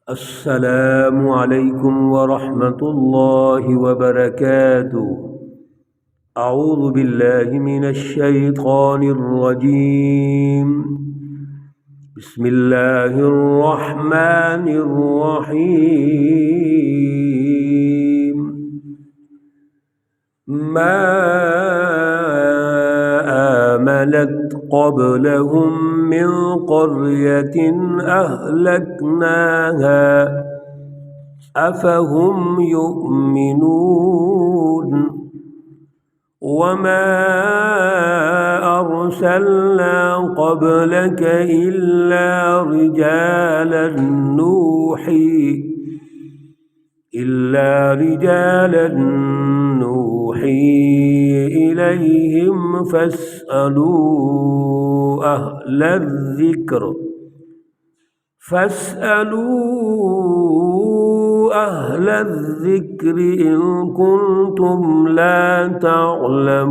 السلام علیکم ورحمۃ اللہ وبرکاتہ۔ اعوذ باللہ من الشیطان الرجیم، بسم اللہ الرحمن الرحیم۔ ما آمنت قبلهم من قرية أهلكناها أفهم يؤمنون وما أرسلنا قبلك إلا رجالا نوحي إليهم فاسألوا أهل الذكر إن كنتم لا تعلمون۔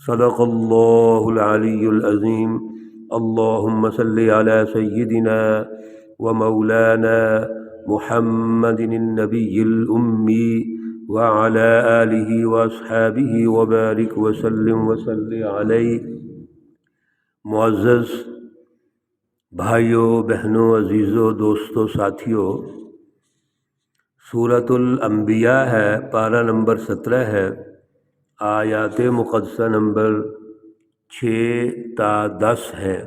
صدق اللہ العلی العظیم۔ اللہم صل علی سیدنا ومولانا محمد النبی الأمی وعلى آلہ واصحابہ وبارک وسلم علیہ۔ معزز بھائیوں، بہنوں، عزیزوں، دوستوں، ساتھیوں، سورۃ الانبیاء ہے، پارہ نمبر 17 ہے، آیات مقدسہ نمبر 6 تا 10 ہے۔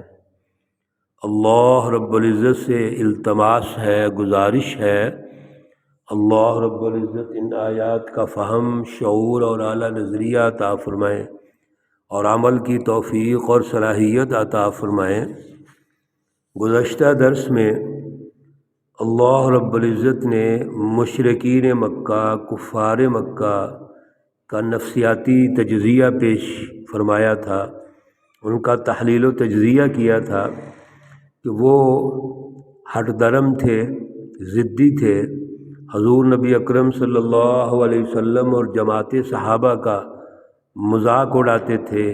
اللہ رب العزت سے التماس ہے، گزارش ہے، اللہ رب العزت ان آیات کا فہم، شعور اور اعلیٰ نظریہ عطا فرمائیں اور عمل کی توفیق اور صلاحیت عطا فرمائیں۔ گزشتہ درس میں اللہ رب العزت نے مشرکین مکہ، کفار مکہ کا نفسیاتی تجزیہ پیش فرمایا تھا، ان کا تحلیل و تجزیہ کیا تھا کہ وہ ہٹ درم تھے، ضدی تھے، حضور نبی اکرم صلی اللہ علیہ وسلم اور جماعت صحابہ کا مذاق اڑاتے تھے،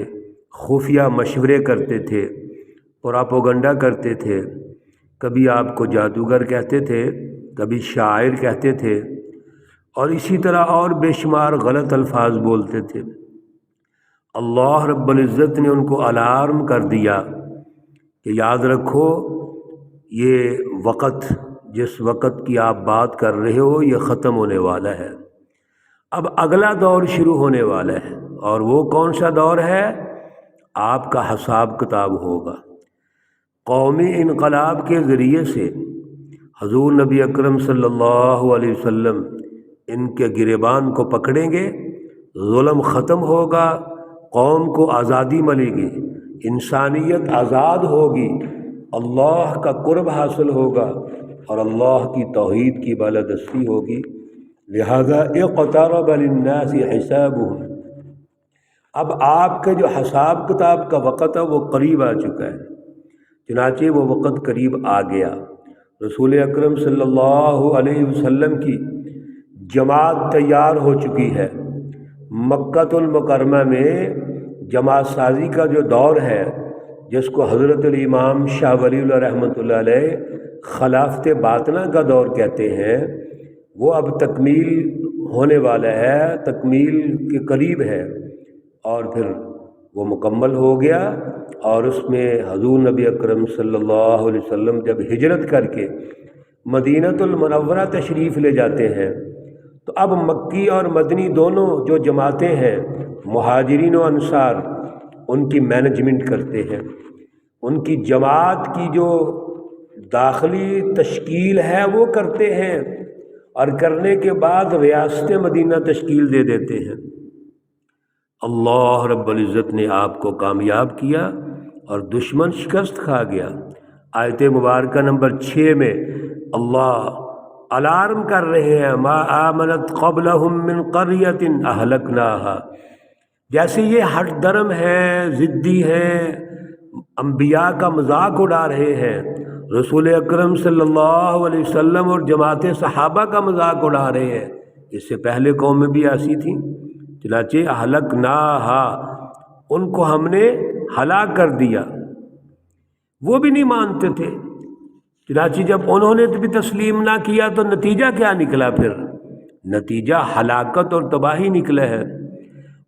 خفیہ مشورے کرتے تھے، پراپوگنڈا کرتے تھے، کبھی آپ کو جادوگر کہتے تھے، کبھی شاعر کہتے تھے، اور اسی طرح اور بے شمار غلط الفاظ بولتے تھے۔ اللہ رب العزت نے ان کو الارم کر دیا کہ یاد رکھو، یہ وقت، جس وقت کی آپ بات کر رہے ہو، یہ ختم ہونے والا ہے، اب اگلا دور شروع ہونے والا ہے، اور وہ کون سا دور ہے؟ آپ کا حساب کتاب ہوگا۔ قومی انقلاب کے ذریعے سے حضور نبی اکرم صلی اللہ علیہ وسلم ان کے گریبان کو پکڑیں گے، ظلم ختم ہوگا، قوم کو آزادی ملے گی، انسانیت آزاد ہوگی، اللہ کا قرب حاصل ہوگا اور اللہ کی توحید کی بالادستی ہوگی۔ لہذا اقترب للناس حسابهم، اب آپ کے جو حساب کتاب کا وقت ہے وہ قریب آ چکا ہے۔ چنانچہ وہ وقت قریب آ گیا، رسول اکرم صلی اللہ علیہ وسلم کی جماعت تیار ہو چکی ہے۔ مکہ المکرمہ میں جماعت سازی کا جو دور ہے، جس کو حضرت الامام شاہ ولی اللہ رحمۃ اللہ علیہ خلافت باطنہ کا دور کہتے ہیں، وہ اب تکمیل ہونے والا ہے، تکمیل کے قریب ہے، اور پھر وہ مکمل ہو گیا۔ اور اس میں حضور نبی اکرم صلی اللہ علیہ وسلم جب ہجرت کر کے مدینۃ المنورہ تشریف لے جاتے ہیں، تو اب مکی اور مدنی دونوں جو جماعتیں ہیں، مہاجرین و انصار، ان کی مینجمنٹ کرتے ہیں، ان کی جماعت کی جو داخلی تشکیل ہے وہ کرتے ہیں، اور کرنے کے بعد ریاست مدینہ تشکیل دے دیتے ہیں۔ اللہ رب العزت نے آپ کو کامیاب کیا اور دشمن شکست کھا گیا۔ آیت مبارکہ نمبر 6 میں اللہ الارم کر رہے ہیں، ما آمنت قبلہم من قریۃ اہلکناہا، جیسے یہ ہٹ درم ہیں، ضدی ہیں، انبیاء کا مذاق اڑا رہے ہیں، رسول اکرم صلی اللہ علیہ وسلم اور جماعت صحابہ کا مذاق اڑا رہے ہیں، اس سے پہلے قومیں بھی ایسی تھیں۔ چنانچہ اہلکناہا، ان کو ہم نے ہلاک کر دیا، وہ بھی نہیں مانتے تھے، چنانچہ جب انہوں نے بھی تسلیم نہ کیا تو نتیجہ کیا نکلا؟ پھر نتیجہ ہلاکت اور تباہی نکلا ہے۔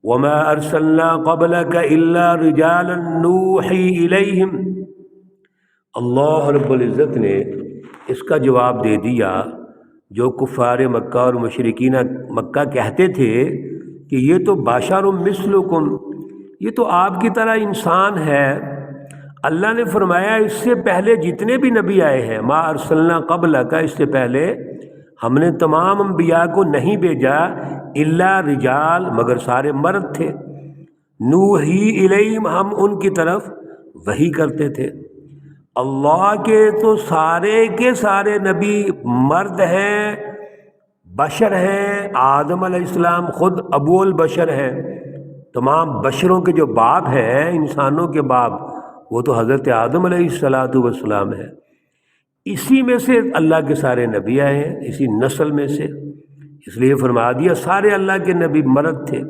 وَمَا أَرْسَلْنَا قَبْلَكَ إِلَّا رِجَالًا نُوحِي إِلَيْهِمْ۔ اللہ رب العزت نے اس کا جواب دے دیا جو کفار مکہ اور مشرکین مکہ کہتے تھے کہ یہ تو بشر مثلکم، یہ تو آپ کی طرح انسان ہے۔ اللہ نے فرمایا اس سے پہلے جتنے بھی نبی آئے ہیں، ما ارسلنا قبلک، اس سے پہلے ہم نے تمام انبیاء کو نہیں بھیجا الا رجال، مگر سارے مرد تھے، نوحی الیہم، ہم ان کی طرف وحی کرتے تھے۔ اللہ کے تو سارے کے سارے نبی مرد ہیں، بشر ہیں۔ آدم علیہ السلام خود ابو البشر ہیں، تمام بشروں کے جو باپ ہیں، انسانوں کے باپ، وہ تو حضرت آدم علیہ السلام ہے۔ اسی میں سے اللہ کے سارے نبی آئے ہیں، اسی نسل میں سے، اس لیے فرما دیا سارے اللہ کے نبی مرد تھے۔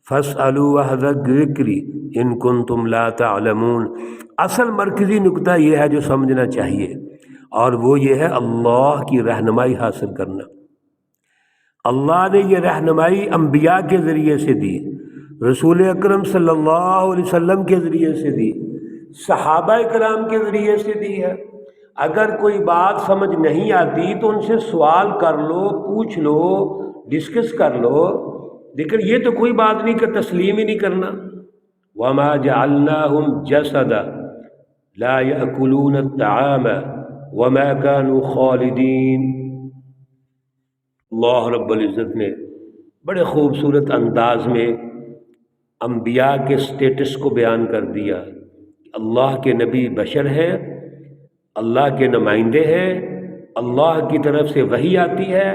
فَاسْأَلُوا أَهْلَ الذِّكْرِ إِن كُنتُمْ لَا تَعْلَمُونَ۔ اصل مرکزی نکتہ یہ ہے جو سمجھنا چاہیے، اور وہ یہ ہے اللہ کی رہنمائی حاصل کرنا۔ اللہ نے یہ رہنمائی انبیاء کے ذریعے سے دی، رسول اکرم صلی اللہ علیہ وسلم کے ذریعے سے دی، صحابہ کرام کے ذریعے سے دی ہے۔ اگر کوئی بات سمجھ نہیں آتی تو ان سے سوال کر لو، پوچھ لو، ڈسکس کر لو، لیکن یہ تو کوئی بات نہیں کہ تسلیم ہی نہیں کرنا۔ وَمَا جَعَلْنَاهُمْ جَسَدًا لَا يَأْكُلُونَ الطَّعَامَ وَمَا كَانُوا خَالِدِينَ۔ اللہ رب العزت نے بڑے خوبصورت انداز میں انبیاء کے سٹیٹس کو بیان کر دیا۔ اللہ کے نبی بشر ہیں، اللہ کے نمائندے ہیں، اللہ کی طرف سے وحی آتی ہے،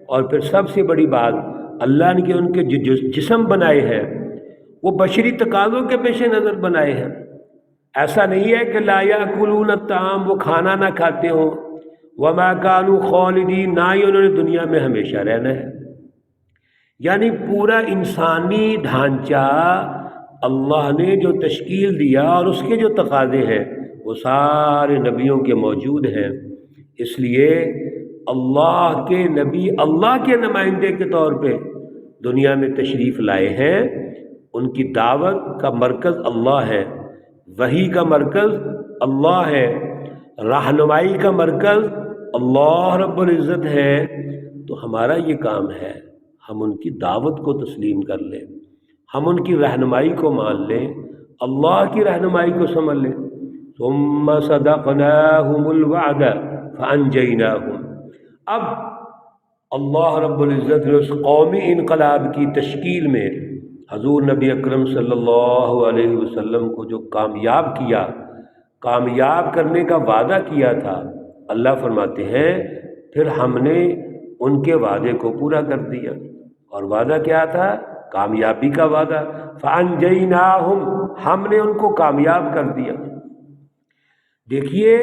اور پھر سب سے بڑی بات اللہ نے کہ ان کے جو جسم بنائے ہیں وہ بشری تقاضوں کے پیش نظر بنائے ہیں۔ ایسا نہیں ہے کہ لا یاکلون الطعام، وہ کھانا نہ کھاتے ہوں، وما کانوا خالدین، نہ ہی انہوں نے دنیا میں ہمیشہ رہنا ہے۔ یعنی پورا انسانی ڈھانچہ اللہ نے جو تشکیل دیا اور اس کے جو تقاضے ہیں وہ سارے نبیوں کے موجود ہیں۔ اس لیے اللہ کے نبی اللہ کے نمائندے کے طور پہ دنیا میں تشریف لائے ہیں۔ ان کی دعوت کا مرکز اللہ ہے، وحی کا مرکز اللہ ہے، رہنمائی کا مرکز اللہ رب العزت ہے۔ تو ہمارا یہ کام ہے ہم ان کی دعوت کو تسلیم کر لیں، ہم ان کی رہنمائی کو مان لیں، اللہ کی رہنمائی کو سمجھ لیں۔ ثم صدقناہم الوعد فانجیناہم۔ اب اللہ رب العزت نے اس قومی انقلاب کی تشکیل میں حضور نبی اکرم صلی اللہ علیہ وسلم کو جو کامیاب کیا، کامیاب کرنے کا وعدہ کیا تھا، اللہ فرماتے ہیں پھر ہم نے ان کے وعدے کو پورا کر دیا۔ اور وعدہ کیا تھا؟ کامیابی کا وعدہ۔ فانجیناہم، ہم نے ان کو کامیاب کر دیا۔ دیکھیے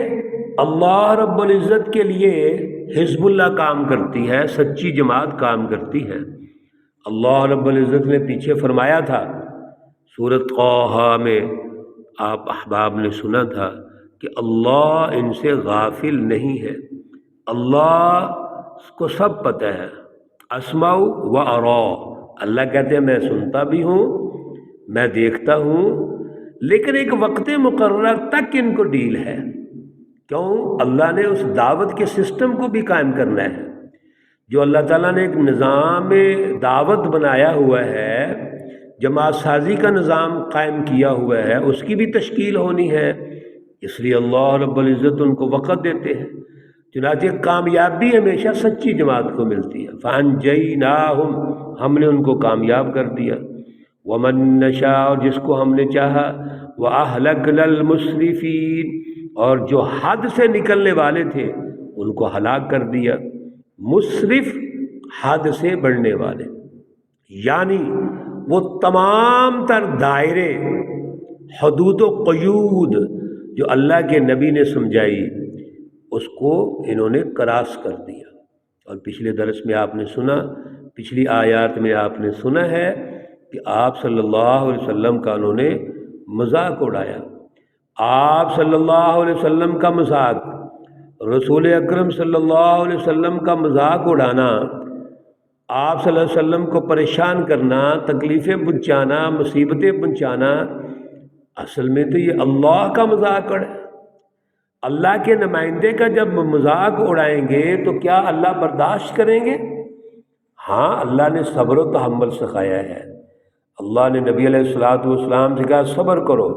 اللہ رب العزت کے لیے حزب اللہ کام کرتی ہے، سچی جماعت کام کرتی ہے۔ اللہ رب العزت نے پیچھے فرمایا تھا سورۃ طٰہٰ میں، آپ احباب نے سنا تھا کہ اللہ ان سے غافل نہیں ہے، اللہ کو سب پتہ ہے۔ اسمع و ارا، اللہ کہتے ہیں میں سنتا بھی ہوں، میں دیکھتا ہوں، لیکن ایک وقت مقررہ تک ان کو ڈیل ہے۔ کیوں؟ اللہ نے اس دعوت کے سسٹم کو بھی قائم کرنا ہے۔ جو اللہ تعالیٰ نے ایک نظام دعوت بنایا ہوا ہے، جماعت سازی کا نظام قائم کیا ہوا ہے، اس کی بھی تشکیل ہونی ہے۔ اس لیے اللہ رب العزت ان کو وقت دیتے ہیں۔ چنانچہ کامیابی ہمیشہ سچی جماعت کو ملتی ہے۔ فانجیناہم، ہم نے ان کو کامیاب کر دیا۔ ومن نشاء، اور جس کو ہم نے چاہا، واہلکنا المسرفین، اور جو حد سے نکلنے والے تھے ان کو ہلاک کر دیا۔ مسرف، حد سے بڑھنے والے، یعنی وہ تمام تر دائرے، حدود و قیود جو اللہ کے نبی نے سمجھائی اس کو انہوں نے کراس کر دیا۔ اور پچھلے درس میں آپ نے سنا، پچھلی آیات میں آپ نے سنا ہے کہ آپ صلی اللہ علیہ وسلم کا انہوں نے مذاق اڑایا۔ آپ صلی اللہ علیہ وسلم کا مذاق رسول اکرم صلی اللہ علیہ وسلم کا مذاق اڑانا، آپ صلی اللہ علیہ وسلم کو پریشان کرنا، تکلیفیں پہنچانا، مصیبتیں پہنچانا، اصل میں تو یہ اللہ کا مذاق ہے۔ اللہ کے نمائندے کا جب مذاق اڑائیں گے تو کیا اللہ برداشت کریں گے؟ ہاں، اللہ نے صبر و تحمل سکھایا ہے۔ اللہ نے نبی علیہ الصلوۃ والسلام سے کہا صبر کرو۔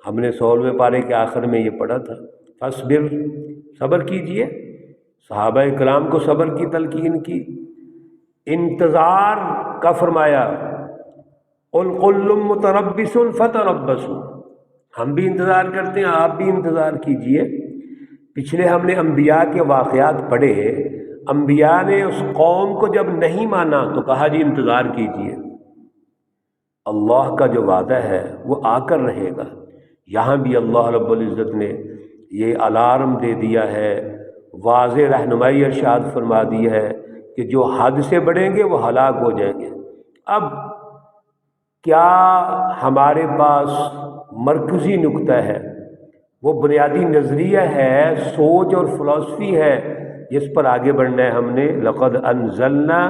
ہم نے 16ویں پارے کے آخر میں یہ پڑھا تھا، فاصبر، صبر کیجئے۔ صحابہ کرام کو صبر کی تلقین کی، انتظار کا فرمایا، قل کل متربص فتربصوا، ہم بھی انتظار کرتے ہیں، آپ بھی انتظار کیجئے۔ پچھلے ہم نے انبیاء کے واقعات پڑھے، انبیاء نے اس قوم کو جب نہیں مانا تو کہا جی انتظار کیجئے، اللہ کا جو وعدہ ہے وہ آ کر رہے گا۔ یہاں بھی اللہ رب العزت نے یہ الارم دے دیا ہے، واضح رہنمائی ارشاد فرما دی ہے کہ جو حد سے بڑھیں گے وہ ہلاک ہو جائیں گے۔ اب کیا ہمارے پاس مرکزی نقطہ ہے، وہ بنیادی نظریہ ہے، سوچ اور فلسفی ہے جس پر آگے بڑھنا ہے ہم نے۔ لقد انزلنا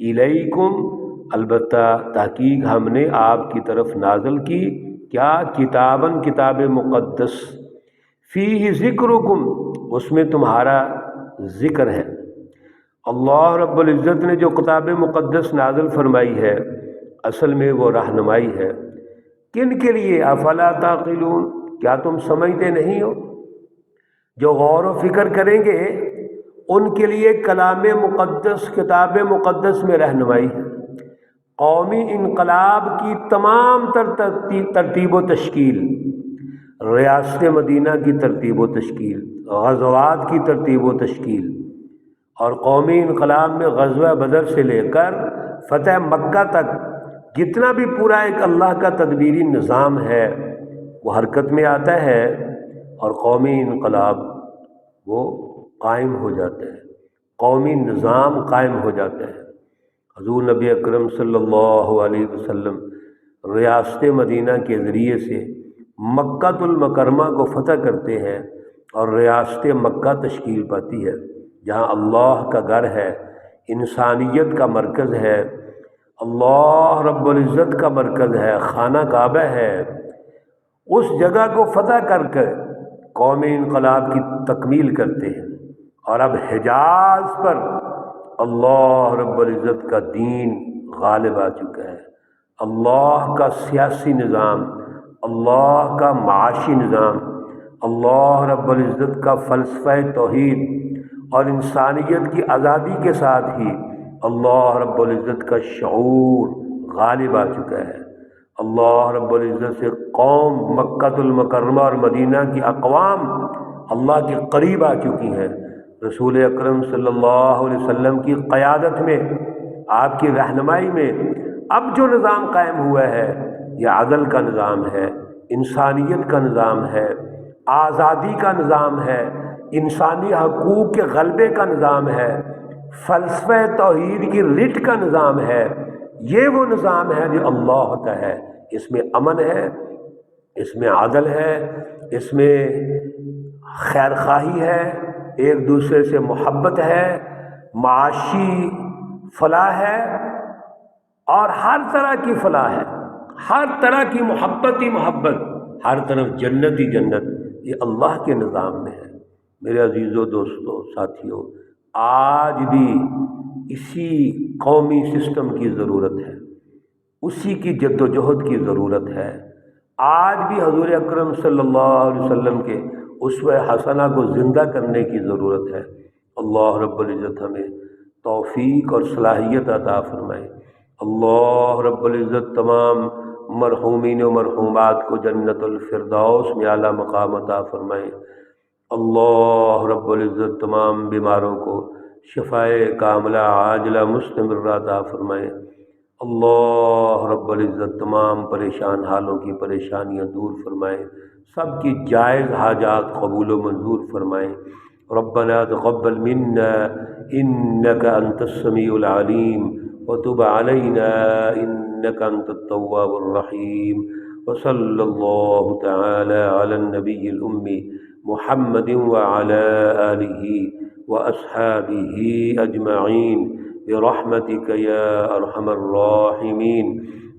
الیکم، البتہ تحقیق ہم نے آپ کی طرف نازل کی کیا؟ کتاباً، کتاب مقدس، فیہ ذکرکم، اس میں تمہارا ذکر ہے۔ اللہ رب العزت نے جو کتاب مقدس نازل فرمائی ہے اصل میں وہ رہنمائی ہے، کن کے لیے؟ افلا تعقلون، کیا تم سمجھتے نہیں ہو؟ جو غور و فکر کریں گے ان کے لیے کلام مقدس، کتاب مقدس میں رہنمائی ہے۔ قومی انقلاب کی تمام ترتیب و تشکیل، ریاست مدینہ کی ترتیب و تشکیل، غزوات کی ترتیب و تشکیل، اور قومی انقلاب میں غزوہ بدر سے لے کر فتح مکہ تک جتنا بھی پورا ایک اللہ کا تدبیری نظام ہے وہ حرکت میں آتا ہے، اور قومی انقلاب وہ قائم ہو جاتا ہے، قومی نظام قائم ہو جاتا ہے۔ حضور نبی اکرم صلی اللہ علیہ وسلم ریاست مدینہ کے ذریعے سے مکہ المکرمہ کو فتح کرتے ہیں اور ریاست مکہ تشکیل پاتی ہے، جہاں اللہ کا گھر ہے، انسانیت کا مرکز ہے، اللہ رب العزت کا مرکز ہے، خانہ کعبہ ہے۔ اس جگہ کو فتح کر کے قومی انقلاب کی تکمیل کرتے ہیں، اور اب حجاز پر اللہ رب العزت کا دین غالب آ چکا ہے۔ اللہ کا سیاسی نظام، اللہ کا معاشی نظام، اللہ رب العزت کا فلسفہ توحید اور انسانیت کی آزادی کے ساتھ ہی اللہ رب العزت کا شعور غالب آ چکا ہے۔ اللہ رب العزت سے قوم مکہ المکرمہ اور مدینہ کی اقوام اللہ کے قریب آ چکی ہیں۔ رسول اکرم صلی اللہ علیہ وسلم کی قیادت میں، آپ کی رہنمائی میں اب جو نظام قائم ہوا ہے یہ عدل کا نظام ہے، انسانیت کا نظام ہے، آزادی کا نظام ہے، انسانی حقوق کے غلبے کا نظام ہے، فلسفہ توحید کی رٹ کا نظام ہے۔ یہ وہ نظام ہے جو اللہ کا ہے، اس میں امن ہے، اس میں عدل ہے، اس میں خیر خواہی ہے، ایک دوسرے سے محبت ہے، معاشی فلاح ہے، اور ہر طرح کی فلاح ہے، ہر طرح کی محبت ہی محبت، ہر طرف جنت ہی جنت۔ یہ اللہ کے نظام میں ہے۔ میرے عزیزو، دوستو، ساتھیو، آج بھی اسی قومی سسٹم کی ضرورت ہے، اسی کی جد و جہد کی ضرورت ہے۔ آج بھی حضور اکرم صلی اللہ علیہ وسلم کے اسوہ حسنہ کو زندہ کرنے کی ضرورت ہے۔ اللہ رب العزت ہمیں توفیق اور صلاحیت عطا فرمائے۔ اللہ رب العزت تمام مرحومین و مرحومات کو جنت الفردوس میں اعلیٰ مقام عطا فرمائے۔ اللہ رب العزت تمام بیماروں کو شفائے کاملہ عاجلہ مستمرہ عطا فرمائے۔ اللہ رب العزت تمام پریشان حالوں کی پریشانیاں دور فرمائے، سب کی جائز حاجات قبول و منظور فرمائے۔ ربنا تقبل منا انك انت السميع العليم وتب علينا انك انت التواب الرحيم، وصلى الله تعالى على النبي الأمي محمد وعلى آله وأصحابه أجمعين برحمتك يا أرحم الراحمين.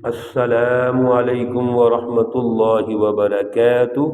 السلام علیکم ورحمۃ اللہ وبرکاتہ.